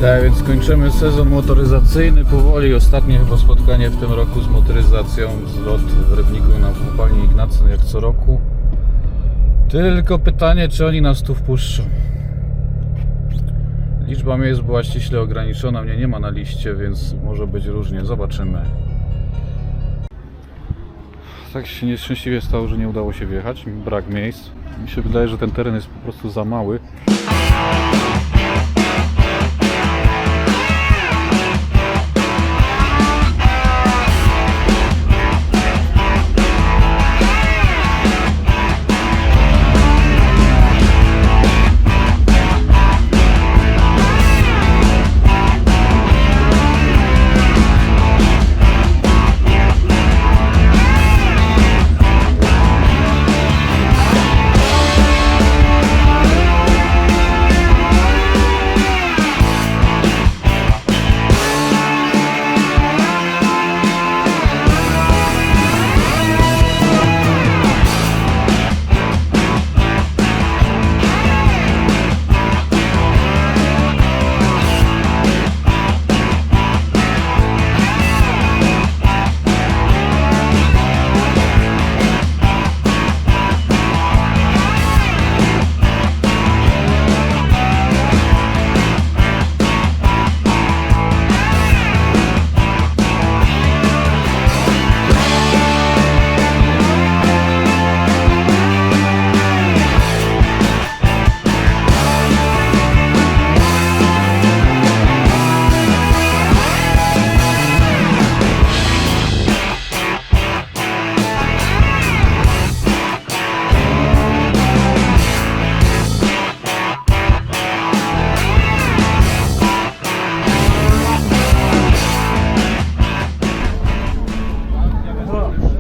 Tak, więc kończymy sezon motoryzacyjny powoli. Ostatnie chyba spotkanie w tym roku z motoryzacją Zlot w Rybniku na Kopalni Ignacy, jak co roku. Tylko pytanie, czy oni nas tu wpuszczą. Liczba miejsc była ściśle ograniczona, mnie nie ma na liście, więc może być różnie. Zobaczymy. Tak się nieszczęśliwie stało, że nie udało się wjechać. Brak miejsc. Mi się wydaje, że ten teren jest po prostu za mały.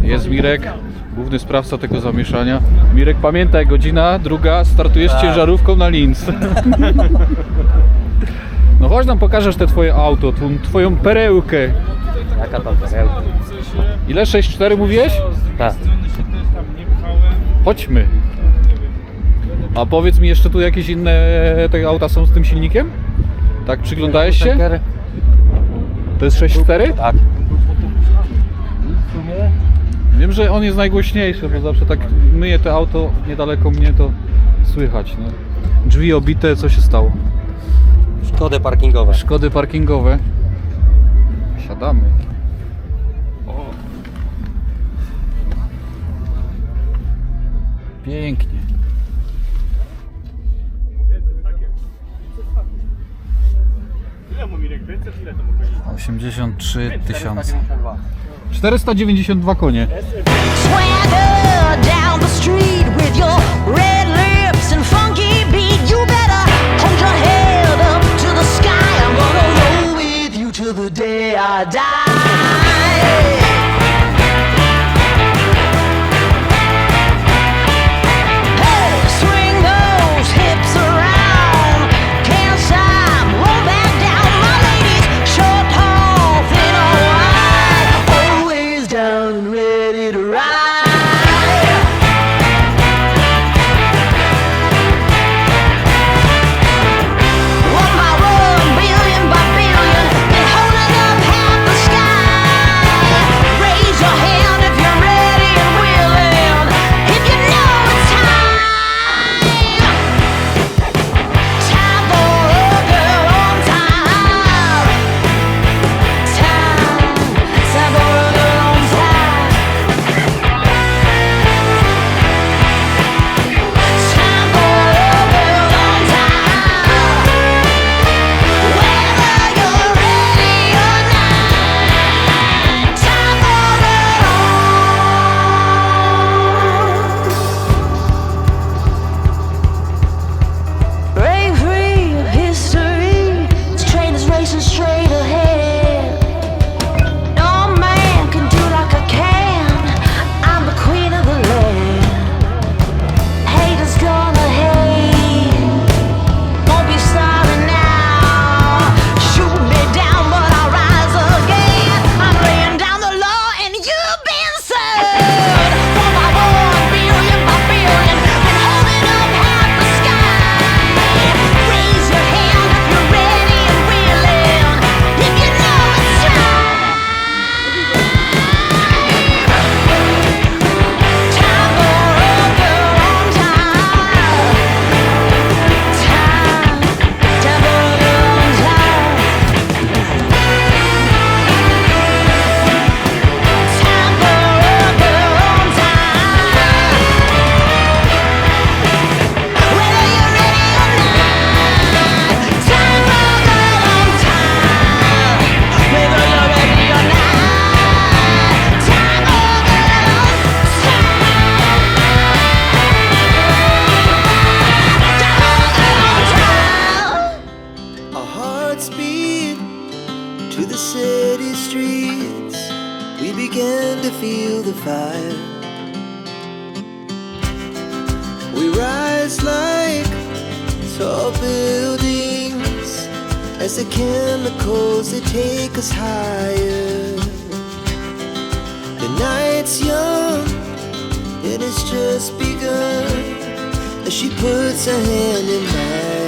Jest Mirek, główny sprawca tego zamieszania. Mirek, pamiętaj, godzina druga, startujesz ciężarówką na Linz. No chodź nam pokażesz te twoje auto, twoją perełkę. Jaka tam perełka? Ile? 6,4 mówiłeś? Tak. Chodźmy. A powiedz mi, jeszcze tu jakieś inne te auta są z tym silnikiem? Tak, przyglądałeś się? To jest 6,4? Tak. Wiem, że on jest najgłośniejszy, bo zawsze tak myję to auto niedaleko mnie, to słychać. No. Drzwi obite, co się stało? Szkody parkingowe. Szkody parkingowe. Siadamy. O. Pięknie. Ile mu Mirek? 500? Ile to mógł być? 83 tysiące. 492 konie. Swagger down the street with your red lips and funky beat. You better hold your head up to the sky. I'm gonna roll with you till the day I die. Hey, swing those hips around. Can't stop, roll back down. My ladies, short, tall, thin or wide, always down and ready to ride. our hearts beat to the city streets. We began to feel the fire. We rise like tall buildings as the chemicals, they take us higher. The night's young, it has just begun as she puts her hand in mine.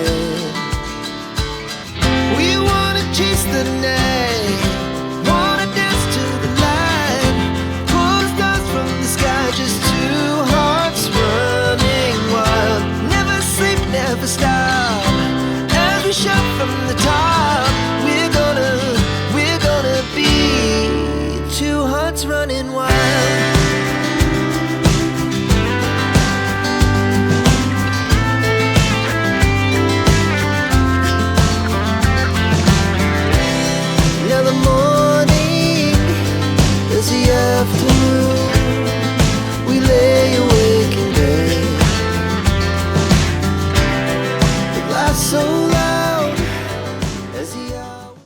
We wanna chase the night, wanna dance to the light, pull the stars from the sky, just two hearts running wild. Never sleep, never stop, as we shout from the top.